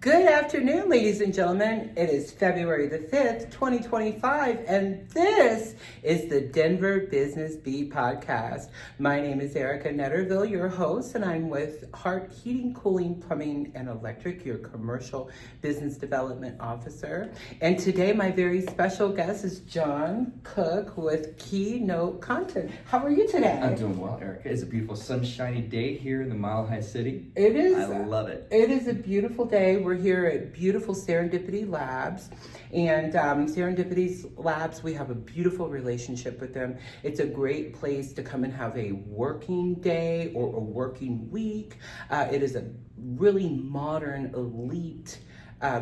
Good afternoon, ladies and gentlemen. It is February the 5th, 2025, and this is the Denver Business Beat podcast. My name is Arica Netterville, your host, and I'm with Hart Heating, Cooling, Plumbing, and Electric, your commercial business development officer. And today, my very special guest is Jon Cook with Keynote Content. How are you today? I'm doing well, Arica. It's a beautiful sunshiny day here in the Mile High City. It is. I love it. It is a beautiful day. We're here at beautiful Serendipity Labs, and Serendipity Labs, we have a beautiful relationship with them. It's a great place to come and have a working day or a working week. It is a really modern, elite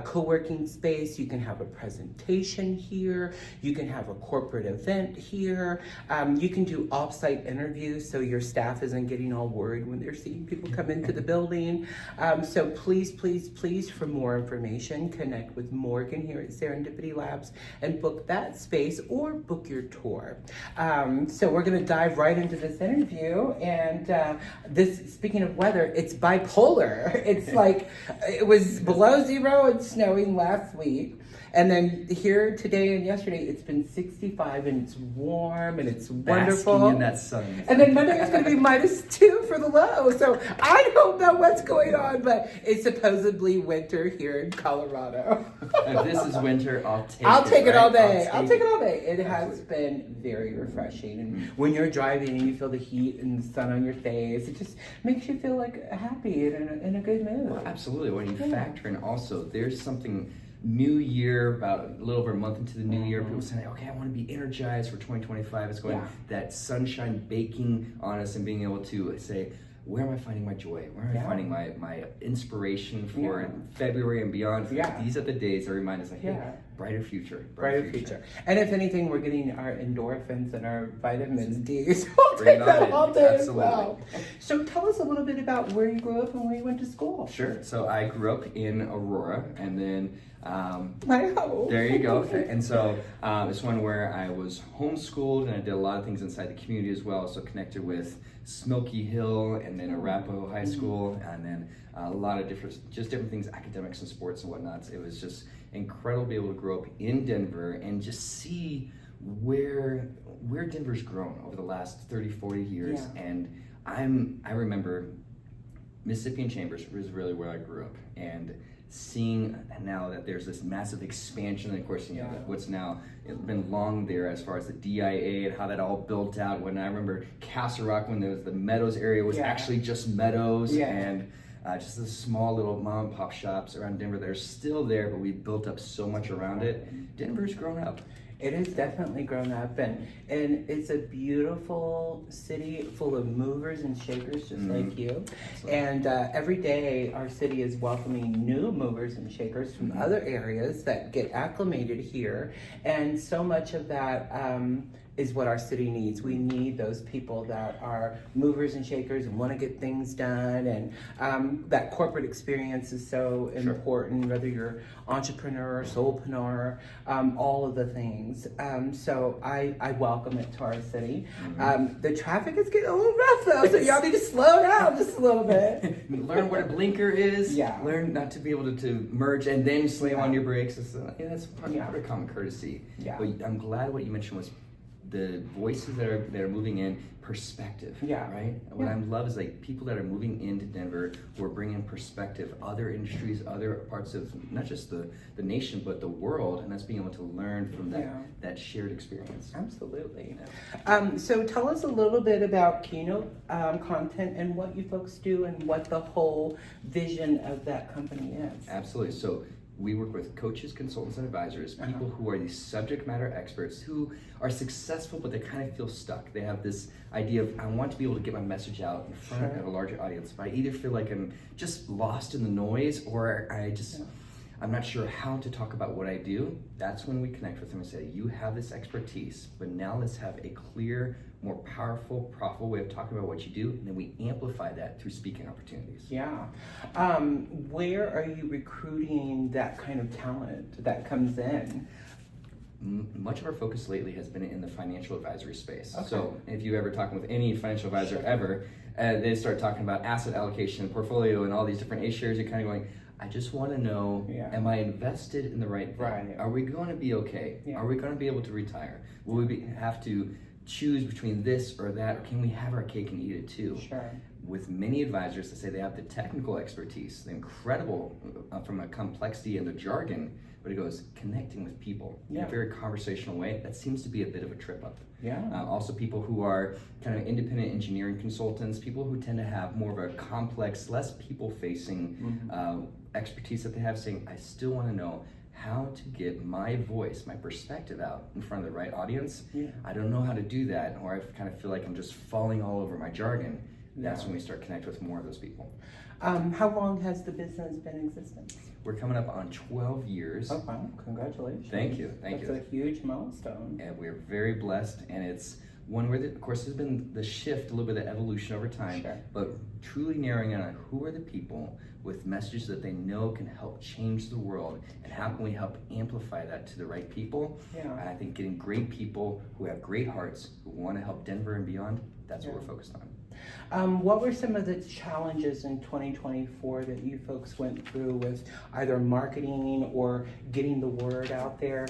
co-working space. You can have a presentation here. You can have a corporate event here. You can do off-site interviews so your staff isn't getting all worried when they're seeing people come into the building. So please, for more information, connect with Morgan here at Serendipity Labs and book that space or book your tour. So we're going to dive right into this interview. And speaking of weather, it's bipolar. It's like it was below zero and snowing last week, and then here today and yesterday it's been 65 and it's warm and it's wonderful. Basking in that sun. And then Monday it's going to be -2 for the low. So I don't know what's going on, but it's supposedly winter here in Colorado. If this is winter, I'll take it all day. I'll take it all day. It has been very refreshing, and when you're driving and you feel the heat and the sun on your face, it just makes you feel like happy and in a good mood. Well, absolutely. When you factor in also, there's something new year, about a little over a month into the new year, people saying, okay, I want to be energized for 2025. It's going that sunshine baking on us and being able to say, where am I finding my joy? Where am I finding my inspiration for February and beyond? These are the days that remind us, like, hey, brighter future. Brighter future. And if anything, we're getting our endorphins and our vitamins D. So we'll take that all day as well. So tell us a little bit about where you grew up and where you went to school. Sure. So I grew up in Aurora, and then my home. There you go. And so it's one where I was homeschooled, and I did a lot of things inside the community as well. So connected with Smoky Hill, and then Arapahoe High School, and then a lot of different things, academics and sports and whatnot. It was just incredible to be able to grow up in Denver and just see where Denver's grown over the last 30, 40 years. And I remember Mississippi and Chambers was really where I grew up, and seeing now that there's this massive expansion, and of course, what's now been long there as far as the DIA and how that all built out. When I remember Castle Rock, when there was the Meadows area, was actually just Meadows, and just the small little mom and pop shops around Denver that are still there, but we built up so much around it. Denver's grown up. It has definitely grown up, and it's a beautiful city full of movers and shakers just like you. Absolutely. And every day our city is welcoming new movers and shakers from other areas that get acclimated here, and so much of that is what our city needs. We need those people that are movers and shakers and want to get things done, and that corporate experience is so important, whether you're entrepreneur, soulpreneur, all of the things. So I welcome it to our city. The traffic is getting a little rough though, so y'all need to slow down just a little bit. Learn what a blinker is. Learn not to be able to merge and then slam on your brakes. That's part of common courtesy. But I'm glad what you mentioned was the voices that are moving in, perspective, right? What I love is like people that are moving into Denver who are bringing perspective, other industries, other parts of not just the nation, but the world, and that's being able to learn from that shared experience. Absolutely. So tell us a little bit about Keynote Content and what you folks do and what the whole vision of that company is. Absolutely. So we work with coaches, consultants, and advisors, people who are these subject matter experts who are successful, but they kind of feel stuck. They have this idea of, I want to be able to get my message out in front of a larger audience, but I either feel like I'm just lost in the noise, or I'm not sure how to talk about what I do. That's when we connect with them and say, you have this expertise, but now let's have a clear, more powerful, profitable way of talking about what you do, and then we amplify that through speaking opportunities. Where are you recruiting that kind of talent that comes in? Much of our focus lately has been in the financial advisory space. So if you ever talking with any financial advisor ever, they start talking about asset allocation, portfolio, and all these different A shares, you're kind of going, I just want to know, am I invested in the right thing? Right. Are we going to be okay? Yeah. Are we going to be able to retire? Will we have to choose between this or that, or can we have our cake and eat it too? Sure. With many advisors that say they have the technical expertise, the incredible from a complexity and the jargon, but it goes connecting with people in a very conversational way. That seems to be a bit of a trip up. Yeah. Also people who are kind of independent engineering consultants, people who tend to have more of a complex, less people-facing expertise that they have, saying, I still want to know how to get my voice, my perspective out in front of the right audience. I don't know how to do that, or I kind of feel like I'm just falling all over my jargon. That's when we start connect with more of those people. How long has the business been in existence? We're coming up on 12 years. Oh, wow. Congratulations. Thank you. That's a huge milestone. And we're very blessed, and it's one where, of course, there's been the shift, a little bit of evolution over time, but truly narrowing in on who are the people with messages that they know can help change the world, and how can we help amplify that to the right people. And I think getting great people who have great hearts, who want to help Denver and beyond, that's what we're focused on. What were some of the challenges in 2024 that you folks went through with either marketing or getting the word out there?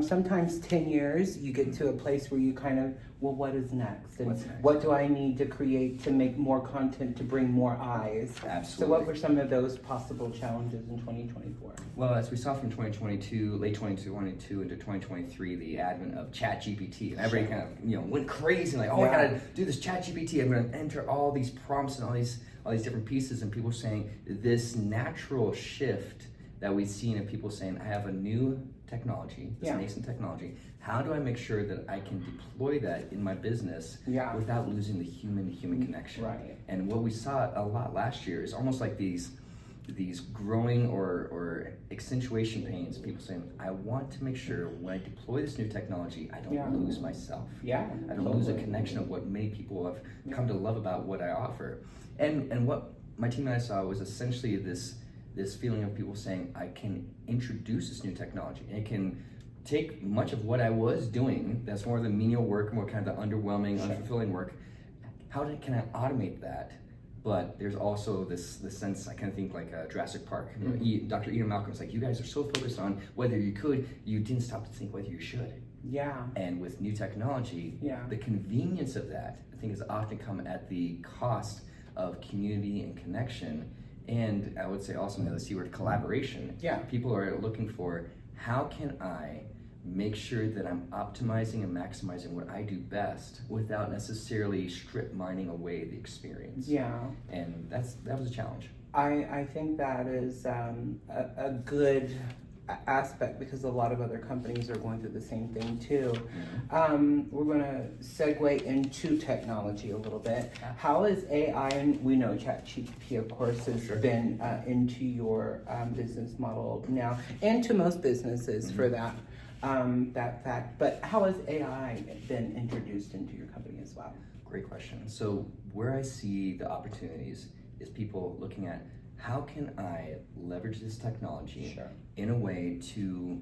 Sometimes 10 years, you get to a place where you kind of, well, what is next? And what do I need to create to make more content, to bring more eyes? Absolutely. So what were some of those possible challenges in 2024? Well, as we saw from 2022, late 2022 into 2023, the advent of ChatGPT, and everybody kind of went crazy, like, oh, I gotta do this ChatGPT. I'm gonna enter all these prompts and all these different pieces, and people saying this natural shift that we've seen of people saying, I have a new technology, this nascent technology. How do I make sure that I can deploy that in my business without losing the human connection? Right. And what we saw a lot last year is almost like these growing or accentuation pains. People saying, I want to make sure when I deploy this new technology, I don't lose myself. I don't lose a connection of what many people have come to love about what I offer. And what my team and I saw was essentially this feeling of people saying, I can introduce this new technology, and it can take much of what I was doing, that's more of the menial work, more kind of the underwhelming, unfulfilling work. Can I automate that? But there's also this sense, I kind of think like Jurassic Park. Dr. Ian Malcolm's like, you guys are so focused on whether you could, you didn't stop to think whether you should. And with new technology, the convenience of that, I think, has often come at the cost of community and connection. And I would say also, the C word, collaboration. People are looking for, how can I make sure that I'm optimizing and maximizing what I do best without necessarily strip mining away the experience. And that was a challenge. I think that is a good aspect, because a lot of other companies are going through the same thing too. We're going to segue into technology a little bit. How is AI, and we know ChatGPT, of course, has been into your business model now, and to most businesses for that fact. But how has AI been introduced into your company as well? Great question. So where I see the opportunities is people looking at, how can I leverage this technology in a way to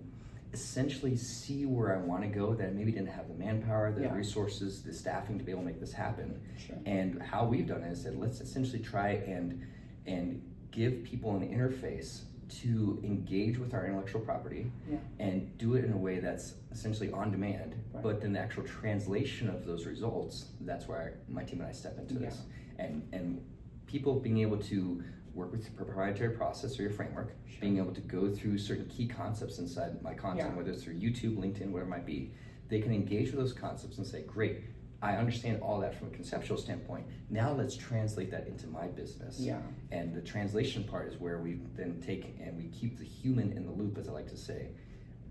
essentially see where I want to go, that I maybe didn't have the manpower, the resources, the staffing to be able to make this happen. And how we've done it is that let's essentially try and give people an interface to engage with our intellectual property and do it in a way that's essentially on demand, but then the actual translation of those results, that's where my team and I step into this. And people being able to work with your proprietary process or your framework, being able to go through certain key concepts inside my content, whether it's through YouTube, LinkedIn, whatever it might be, they can engage with those concepts and say, great, I understand all that from a conceptual standpoint. Now let's translate that into my business. And the translation part is where we then take and we keep the human in the loop, as I like to say.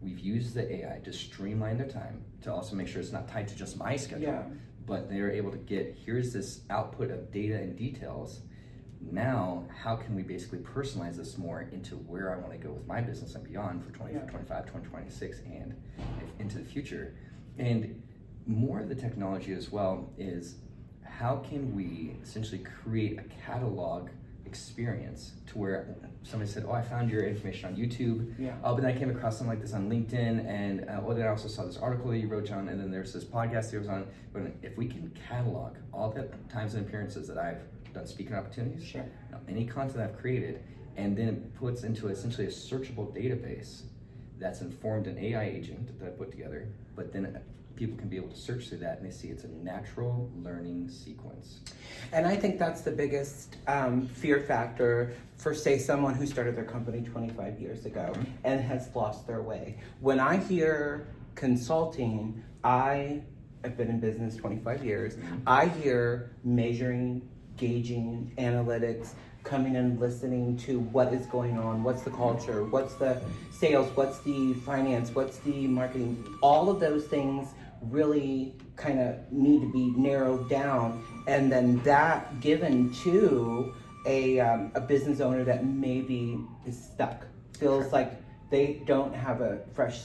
We've used the AI to streamline their time, to also make sure it's not tied to just my schedule, but they're able to get, here's this output of data and details. Now, how can we basically personalize this more into where I want to go with my business and beyond for 2025, 2026, and into the future? And more of the technology as well is, how can we essentially create a catalog experience to where somebody said, oh, I found your information on YouTube, but then I came across something like this on LinkedIn, and then I also saw this article that you wrote, John, and then there's this podcast that was on. But if we can catalog all the times and appearances that I've done speaking opportunities, any content I've created, and then it puts into essentially a searchable database that's informed an AI agent that I put together, but then people can be able to search through that and they see it's a natural learning sequence. And I think that's the biggest fear factor for, say, someone who started their company 25 years ago and has lost their way. When I hear consulting, I have been in business 25 years. I hear measuring, gauging, analytics, coming and listening to what is going on, what's the culture, what's the sales, what's the finance, what's the marketing. All of those things really kind of need to be narrowed down, and then that given to a business owner that maybe is stuck, feels like they don't have a fresh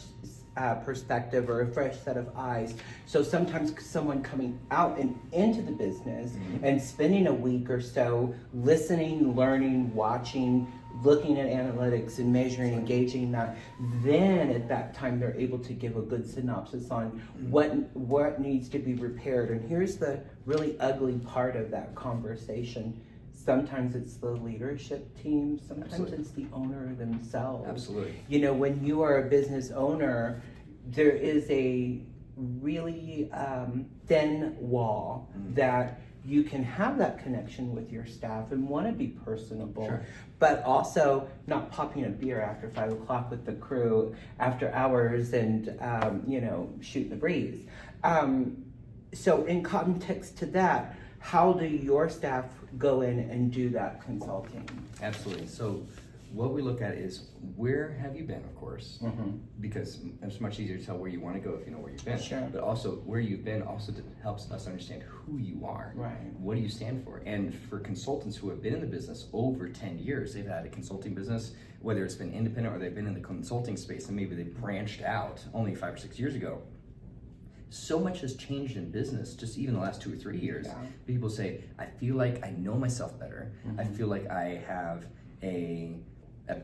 perspective or a fresh set of eyes. So sometimes someone coming out and into the business and spending a week or so listening, learning, watching, looking at analytics and measuring, engaging that, then at that time they're able to give a good synopsis on what needs to be repaired. And here's the really ugly part of that conversation. Sometimes it's the leadership team, sometimes it's the owner themselves. Absolutely. You know, when you are a business owner, there is a really thin wall that you can have that connection with your staff and want to be personable, but also not popping a beer after 5 o'clock with the crew after hours and, shooting the breeze. So in context to that, how do your staff go in and do that consulting? Absolutely. So what we look at is, where have you been, of course, because it's much easier to tell where you want to go if you know where you've been. Sure. But also where you've been also helps us understand who you are. Right. What do you stand for? And for consultants who have been in the business over 10 years, they've had a consulting business, whether it's been independent or they've been in the consulting space and maybe they branched out only 5 or 6 years ago. So much has changed in business, just even the last 2 or 3 years. People say, I feel like I know myself better. I feel like I have a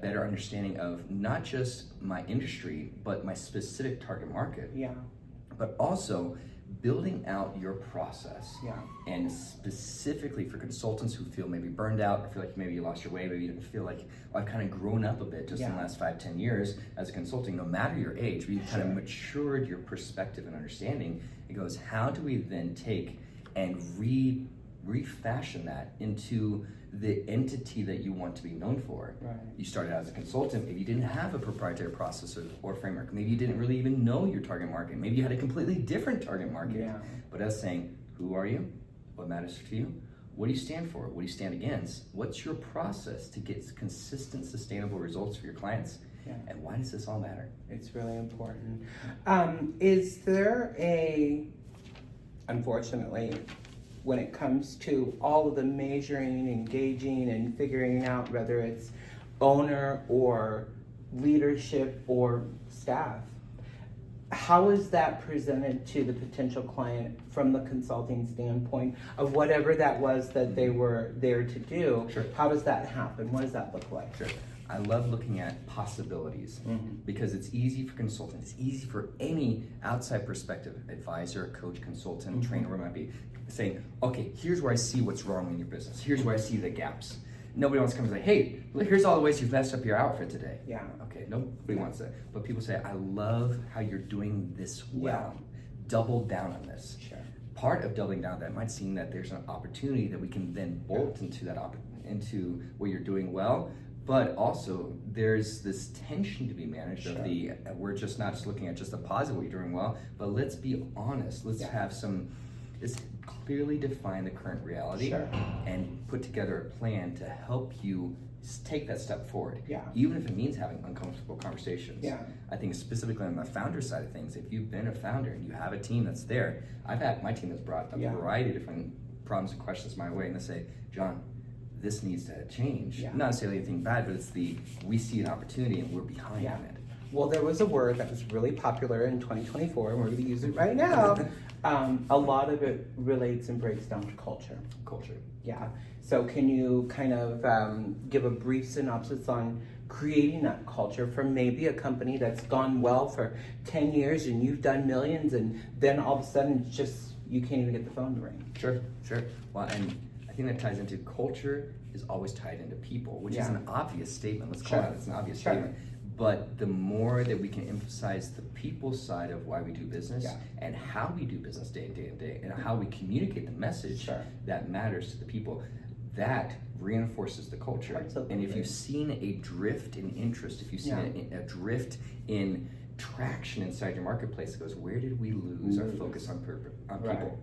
better understanding of not just my industry, but my specific target market. But also building out your process. And specifically for consultants who feel maybe burned out, or feel like maybe you lost your way, maybe you didn't feel like, I've kind of grown up a bit just in the last 5-10 years as a consulting, no matter your age, but you've kind of matured your perspective and understanding. It goes, how do we then take and refashion that into the entity that you want to be known for? You started out as a consultant, maybe you didn't have a proprietary process or framework, maybe you didn't really even know your target market, maybe you had a completely different target market. But us saying, who are you? What matters to you? What do you stand for? What do you stand against? What's your process to get consistent, sustainable results for your clients? And why does this all matter? It's really important. Is there unfortunately, when it comes to all of the measuring, engaging, and figuring out whether it's owner or leadership or staff, how is that presented to the potential client from the consulting standpoint of whatever that was that they were there to do? How does that happen? What does that look like? I love looking at possibilities because it's easy for consultants, it's easy for any outside perspective, advisor, coach, consultant, trainer, whatever it might be, saying, okay, here's where I see what's wrong in your business. Here's where I see the gaps. Nobody wants to come and say, hey, look, here's all the ways you've messed up your outfit today. Okay, nobody wants that. But people say, I love how you're doing this well. Double down on this. Part of doubling down, that might seem that there's an opportunity that we can then bolt into that into what you're doing well. But also, there's this tension to be managed of we're just not just looking at just the positive, what you're doing well, but let's be honest. Let's have let's clearly define the current reality and put together a plan to help you take that step forward. Even if it means having uncomfortable conversations. I think specifically on the founder side of things, if you've been a founder and you have a team that's there, I've had my team that's brought a variety of different problems and questions my way, and they say, John, this needs to change. Not necessarily anything bad, but it's we see an opportunity and we're behind it. Well, there was a word that was really popular in 2024, and we're going to use it right now. A lot of it relates and breaks down to culture. So can you kind of give a brief synopsis on creating that culture for maybe a company that's gone well for 10 years and you've done millions, and then all of a sudden it's just, you can't even get the phone to ring? Sure. Well, and I think that ties into culture is always tied into people, which is Yeah. an obvious statement. Let's call it, it's an obvious Sure. statement. But the more that we can emphasize the people side of why we do business Yeah. and how we do business day to day, and how we communicate the message Sure. that matters to the people, that reinforces the culture. Absolutely. And if you've seen a drift in interest, if you've seen a drift in traction inside your marketplace, it goes, where did we lose our focus on Right. people?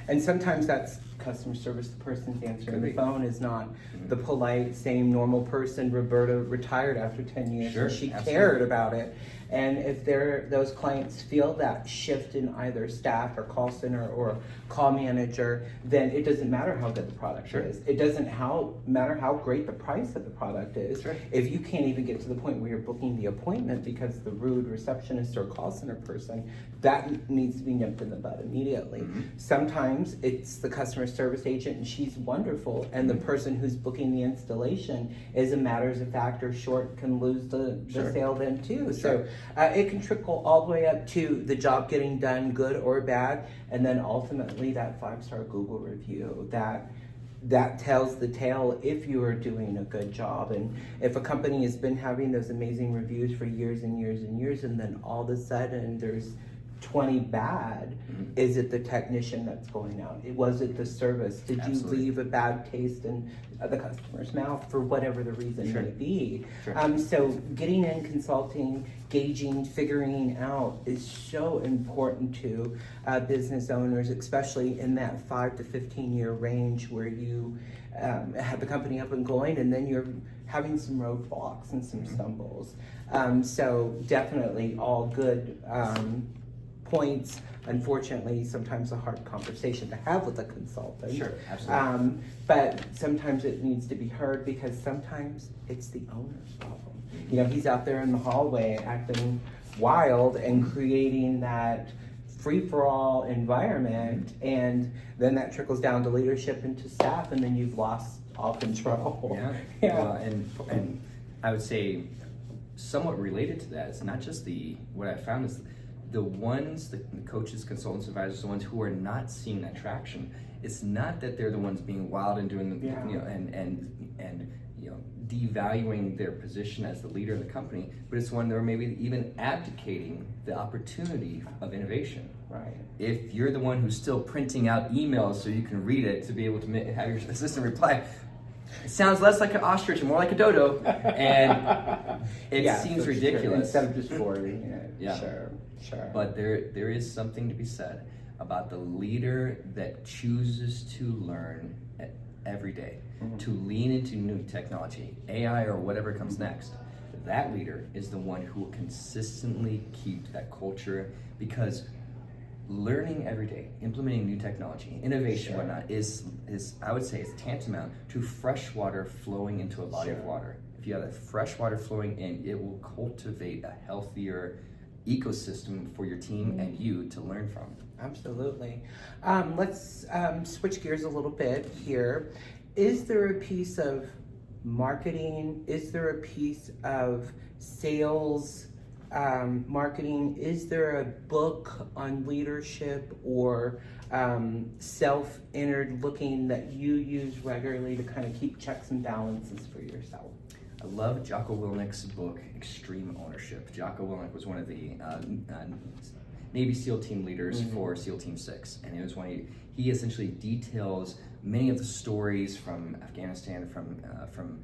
And sometimes that's customer service. The person's answering Could the be. phone is not the polite, same normal person. Roberta retired after 10 years. Sure, And she absolutely. cared about it. And if those clients feel that shift in either staff or call center or call manager, then it doesn't matter how good the product Sure. is. It doesn't matter how great the price of the product is. Sure. If you can't even get to the point where you're booking the appointment because the rude receptionist or call center person, that needs to be nipped in the bud immediately. Mm-hmm. Sometimes it's the customer service agent and she's wonderful, and the person who's booking the installation is a matters of fact or short, can lose the Sure. sale then too. Sure. So it can trickle all the way up to the job getting done, good or bad, and then ultimately that 5-star Google review that tells the tale if you are doing a good job. And if a company has been having those amazing reviews for years and years and years, and then all of a sudden there's 20 bad, is it the technician that's going out? Was it the service? Did Absolutely. you leave a bad taste in the customer's mouth for whatever the reason Sure. may be? Sure. So getting in, consulting, gauging, figuring out is so important to business owners, especially in that 5 to 15 year range where you have the company up and going, and then you're having some roadblocks and some stumbles. So definitely all good points. Unfortunately, sometimes a hard conversation to have with a consultant. Sure, absolutely. But sometimes it needs to be heard because sometimes it's the owner's problem. You know, he's out there in the hallway acting wild and creating that free-for-all environment, and then that trickles down to leadership and to staff, and then you've lost all control. Yeah. Well, and I would say somewhat related to that, it's not just what I found is the ones, the coaches, consultants, advisors, the ones who are not seeing that traction. It's not that they're the ones being wild and doing the, and devaluing their position as the leader of the company, but it's when they're maybe even abdicating the opportunity of innovation. Right. If you're the one who's still printing out emails so you can read it to be able to have your assistant reply, it sounds less like an ostrich and more like a dodo, and it seems ridiculous. Instead of just forwarding it. Yeah. Sure. But there is something to be said about the leader that chooses to learn every day, to lean into new technology, AI or whatever comes next. That leader is the one who will consistently keep that culture, because learning every day, implementing new technology, innovation, whatnot, is I would say is tantamount to fresh water flowing into a body of water. If you have that fresh water flowing in, it will cultivate a healthier ecosystem for your team and you to learn from. Absolutely. Let's switch gears a little bit here. Is there a piece of marketing? Is there a piece of sales marketing? Is there a book on leadership or self-entered looking that you use regularly to kind of keep checks and balances for yourself? I love Jocko Willnick's book, Extreme Ownership. Jocko Willnick was one of the Navy SEAL team leaders for SEAL Team 6. And it was he essentially details many of the stories from Afghanistan, from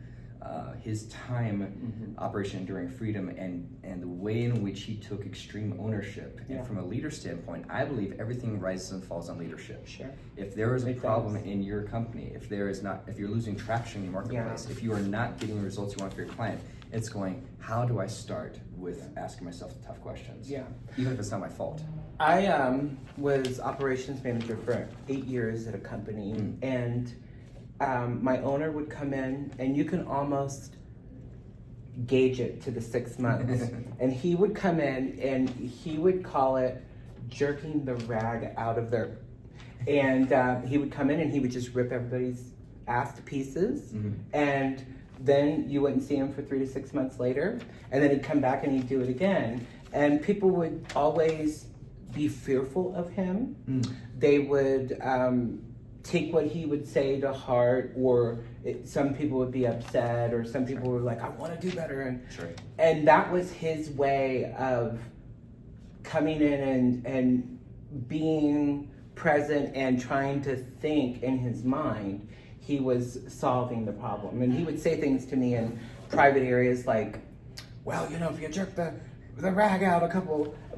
his time Operation Enduring Freedom, and the way in which he took extreme ownership. And from a leader standpoint, I believe everything rises and falls on leadership. Sure. If there is a problem in your company, if you're losing traction in your marketplace, if you are not getting the results you want for your client, it's going, how do I start with asking myself the tough questions? Yeah. Even if it's not my fault. I was operations manager for 8 years at a company, and my owner would come in, and you can almost gauge it to the 6 months. And he would come in, and he would call it jerking the rag out of their, and he would come in and he would just rip everybody's ass to pieces, and then you wouldn't see him for 3 to 6 months later, and then he'd come back and he'd do it again. And people would always be fearful of him. They would take what he would say to heart, or some people would be upset, or some people were like, I want to do better. And that was his way of coming in and being present and trying to think in his mind. He was solving the problem. And he would say things to me in private areas like, well, if you jerk the rag out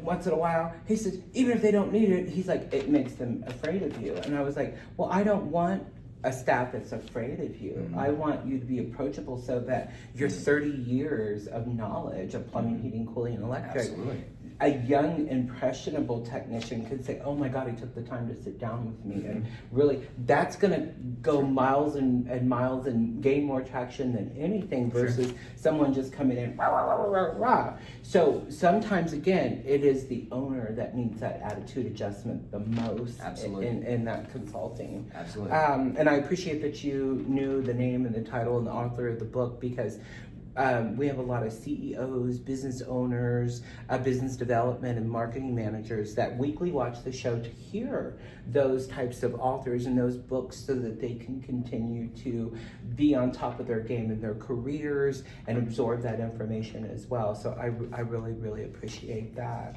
once in a while, he says, even if they don't need it, he's like, it makes them afraid of you. And I was like, well, I don't want a staff that's afraid of you. Mm-hmm. I want you to be approachable so that your 30 years of knowledge of plumbing, heating, cooling, and electric, Absolutely. a young, impressionable technician could say, oh my God, he took the time to sit down with me. And really, that's going to go miles and miles and gain more traction than anything versus someone just coming in, rah, rah, rah, rah, rah. So sometimes, again, it is the owner that needs that attitude adjustment the most. Absolutely. In that consulting. Absolutely. And I appreciate that you knew the name and the title and the author of the book, because we have a lot of CEOs, business owners, business development and marketing managers that weekly watch the show to hear those types of authors and those books so that they can continue to be on top of their game in their careers and absorb that information as well. So I really, really appreciate that.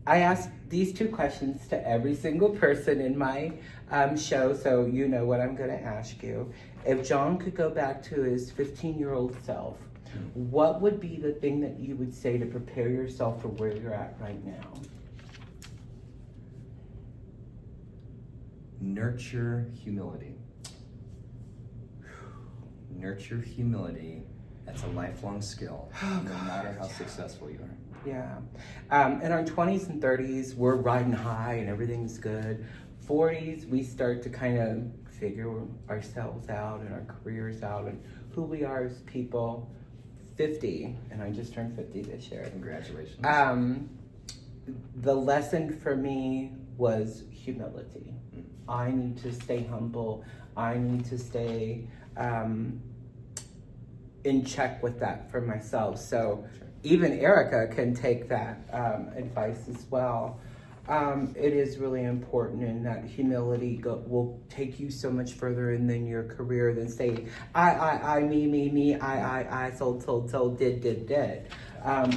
I ask these two questions to every single person in my show, so you know what I'm going to ask you. If Jon could go back to his 15-year-old self, what would be the thing that you would say to prepare yourself for where you're at right now? Nurture humility. Nurture humility. That's a lifelong skill, no matter how successful you are. Yeah. In our 20s and 30s, we're riding high and everything's good. 40s, we start to kind of figure ourselves out and our careers out and who we are as people. 50, and I just turned 50 this year. Congratulations. The lesson for me was humility. I need to stay humble. I need to stay in check with that for myself. So even Arica can take that advice as well. It is really important, and that humility will take you so much further in than your career than say, I, me, I, sold, did.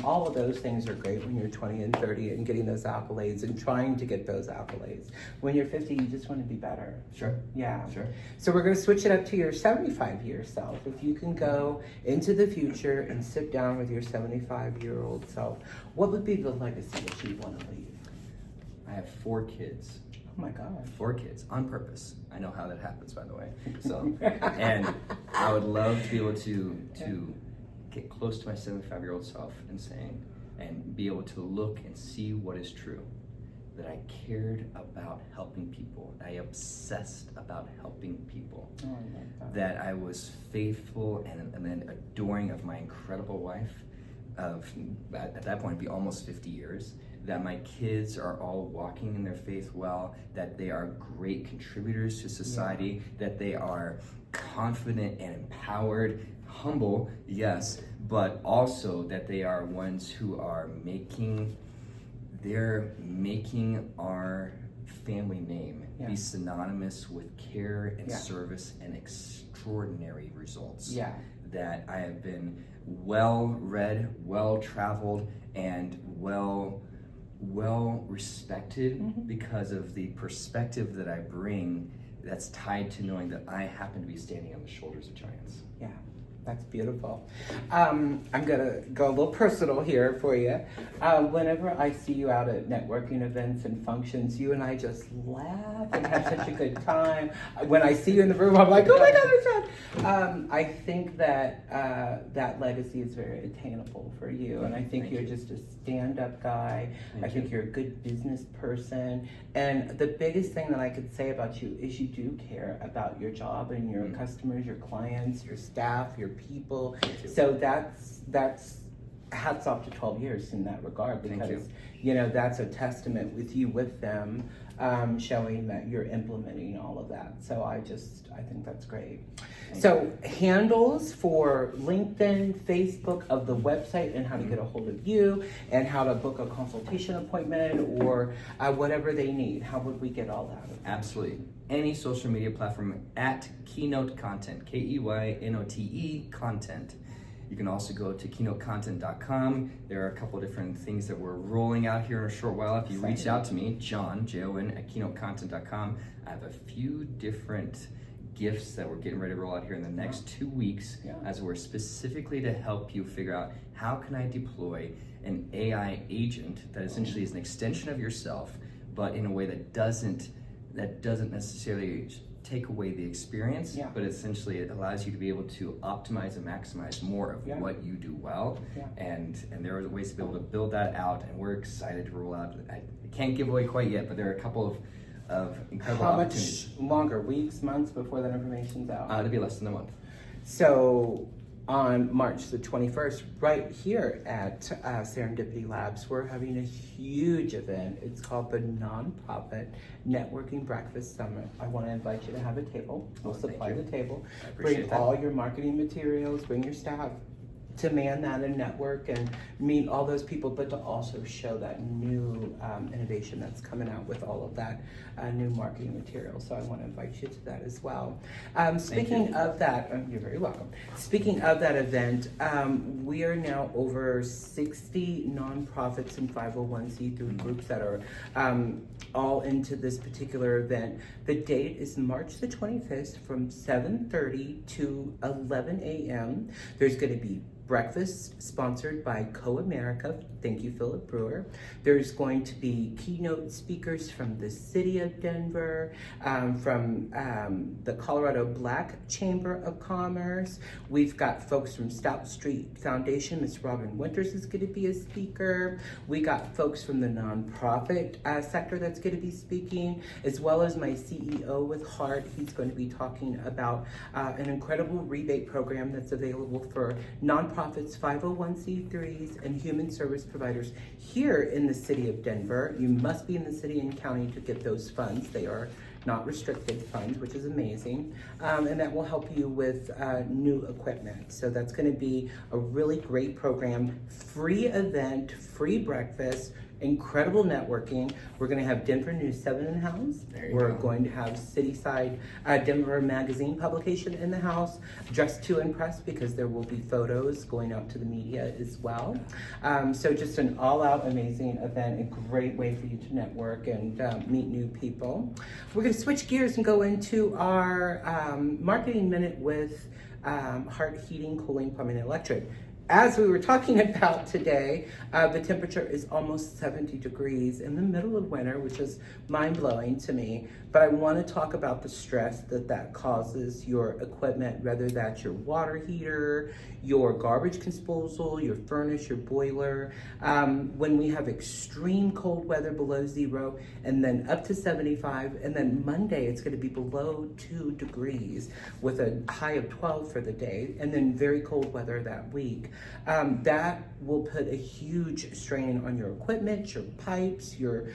All of those things are great when you're 20 and 30 and getting those accolades and trying to get those accolades. When you're 50, you just want to be better. Sure. Yeah. Sure. So we're going to switch it up to your 75-year self. If you can go into the future and sit down with your 75-year-old self, what would be the legacy that you want to leave? I have 4 kids. Oh my God. 4 kids on purpose. I know how that happens, by the way. So, and I would love to be able to get close to my 75-year-old self and be able to look and see what is true. That I cared about helping people. I obsessed about helping people. Oh, I like that I was faithful and then adoring of my incredible wife of, at that point, it'd be almost 50 years. That my kids are all walking in their faith well, that they are great contributors to society, that they are confident and empowered, humble, yes, but also that they are ones who are making our family name be synonymous with care and service and extraordinary results. Yeah. That I have been well-read, well-traveled, and well respected because of the perspective that I bring that's tied to knowing that I happen to be standing on the shoulders of giants. Yeah, that's beautiful. I'm gonna go a little personal here for you. Whenever I see you out at networking events and functions, you and I just laugh and have such a good time. When I see you in the room, I'm like, oh my God, it's Jon. I think that that legacy is very attainable for you, and I think you're just a stand-up guy. I think you're a good business person, and the biggest thing that I could say about you is you do care about your job and your customers, your clients, your staff, your people. So that's hats off to 12 years in that regard, because you know that's a testament with you with them. showing that you're implementing all of that. So I think that's great. So handles for LinkedIn, Facebook, of the website, and how to get a hold of you, and how to book a consultation appointment, or whatever they need. How would we get all that? Absolutely. Any social media platform at Keynote Content, Keynote Content. You can also go to keynotecontent.com. There are a couple different things that we're rolling out here in a short while. If you reach out to me, Jon, Jon, at keynotecontent.com, I have a few different gifts that we're getting ready to roll out here in the next 2 weeks, as we're specifically to help you figure out how can I deploy an AI agent that essentially is an extension of yourself, but in a way that doesn't necessarily take away the experience, but essentially it allows you to be able to optimize and maximize more of what you do well. And there are ways to be able to build that out, and we're excited to roll out. I can't give away quite yet, but there are a couple of incredible opportunities. How much longer? Weeks, months before that information's out? It'll be less than a month. So on March the 21st, right here at Serendipity Labs, we're having a huge event. It's called the Nonprofit Networking Breakfast Summit. I want to invite you to have a table. We'll supply the table. Bring all your marketing materials, bring your staff to man that and network and meet all those people, but to also show that new innovation that's coming out with all of that new marketing material. So I want to invite you to that as well. Speaking of that, you're very welcome. Speaking of that event, we are now over 60 nonprofits and 501c3 groups that are all into this particular event. The date is March the 25th from 7:30 to 11 a.m. There's going to be breakfast sponsored by Co-America. Thank you, Philip Brewer. There's going to be keynote speakers from the City of Denver, from the Colorado Black Chamber of Commerce. We've got folks from Stout Street Foundation. Ms. Robin Winters is going to be a speaker. We got folks from the nonprofit sector that's going to be speaking, as well as my CEO with Heart. He's going to be talking about an incredible rebate program that's available for nonprofits, 501c3s, and human service providers here in the City of Denver. You must be in the city and county to get those funds. They are not restricted funds, which is amazing. And that will help you with new equipment. So that's going to be a really great program, free event, free breakfast, incredible networking. We're going to have Denver News 7 in the house. We're going to have Cityside Denver Magazine publication in the house, Dress to Impress, because there will be photos going out to the media as well. So just an all-out amazing event, a great way for you to network and meet new people. We're going to switch gears and go into our marketing minute with Heart Heating, Cooling, Plumbing, and Electric. As we were talking about today, the temperature is almost 70 degrees in the middle of winter, which is mind-blowing to me. But I want to talk about the stress that causes your equipment, whether that's your water heater, your garbage disposal, your furnace, your boiler. When we have extreme cold weather below 0 and then up to 75, and then Monday it's going to be below 2 degrees with a high of 12 for the day, and then very cold weather that week. That will put a huge strain on your equipment, your pipes, your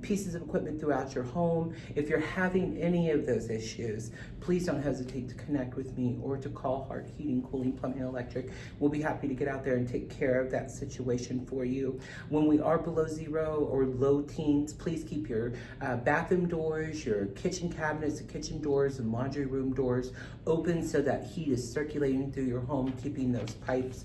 pieces of equipment throughout your home. If you're having any of those issues, please don't hesitate to connect with me or to call Heart Heating, Cooling, Plumbing, and Electric. We'll be happy to get out there and take care of that situation for you. When we are below 0 or low teens, please keep your bathroom doors, your kitchen cabinets, the kitchen doors, and laundry room doors open so that heat is circulating through your home, keeping those pipes